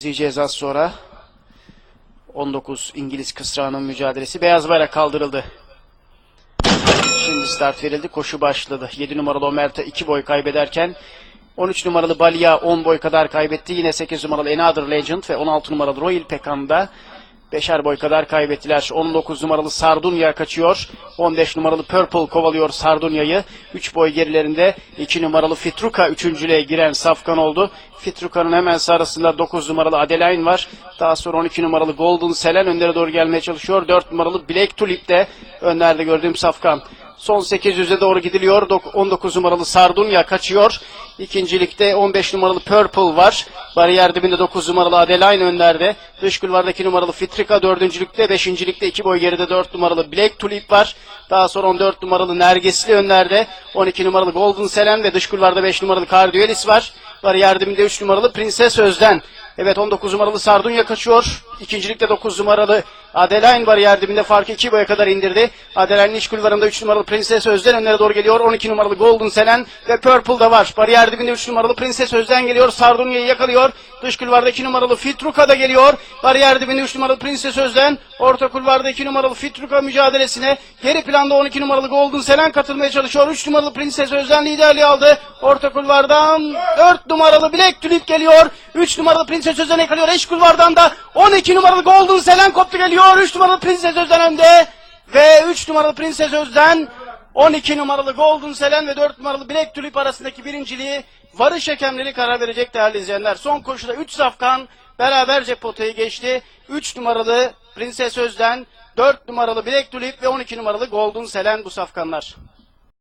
İzleyeceğiz az sonra. 19 İngiliz kısrağının mücadelesi. Beyaz bayrak kaldırıldı. Şimdi start verildi. Koşu başladı. 7 numaralı Omerta 2 boy kaybederken 13 numaralı Balia 10 boy kadar kaybetti. Yine 8 numaralı Another Legend ve 16 numaralı Royal Pekan'da 5'er boy kadar kaybettiler. 19 numaralı Sardunya kaçıyor. 15 numaralı Purple kovalıyor Sardunya'yı. 3 boy gerilerinde 2 numaralı Fitruka üçüncülüğe giren safkan oldu. Fitruka'nın hemen sağrısında 9 numaralı Adeline var. Daha sonra 12 numaralı Golden Selen önlere doğru gelmeye çalışıyor. 4 numaralı Black Tulip de önlerde gördüğüm safkan. Son 800'e doğru gidiliyor. 19 numaralı Sardunya kaçıyor. İkincilikte 15 numaralı Purple var. Bariyer dibinde 9 numaralı Adeline önlerde. Dış kulvardaki numaralı Fitrika dördüncülükte. Beşincilikte 2 boy geride 4 numaralı Black Tulip var. Daha sonra 14 numaralı Nergisli önlerde. 12 numaralı Golden Selen ve dış kulvarda 5 numaralı Carduelis var. Bariyer dibinde 3 numaralı Prenses Özden. Evet 19 numaralı Sardunya kaçıyor. İkincilikte 9 numaralı Adeline bariyer dibinde farkı 2 boya kadar indirdi. Adeline'in iç kulvarında 3 numaralı Prenses Özden önlere doğru geliyor. 12 numaralı Golden Selen ve Purple da var. Bariyer dibinde 3 numaralı Prenses Özden geliyor. Sardunya'yı yakalıyor. Dış kulvarda 2 numaralı Fitruka da geliyor. Bariyer dibinde 3 numaralı Prenses Özden. Orta kulvarda 2 numaralı Fitruka mücadelesine. Geri planda 12 numaralı Golden Selen katılmaya çalışıyor. 3 numaralı Prenses Özden liderliği aldı. Orta kulvardan 4 numaralı Black Tulip geliyor. 3 numaralı Prenses Özden yakalıyor. Eş kulvardan da 12 numaralı Golden Selen koptu geliyor. 3 numaralı Prenses Özden önde. Ve 3 numaralı Prenses Özden 12 numaralı Golden Selen ve 4 numaralı Black Tulip arasındaki birinciliği varış hakemleri karar verecek değerli izleyenler. Son koşuda 3 safkan beraberce potayı geçti. 3 numaralı Prenses Özden, 4 numaralı Black Tulip ve 12 numaralı Golden Selen bu safkanlar.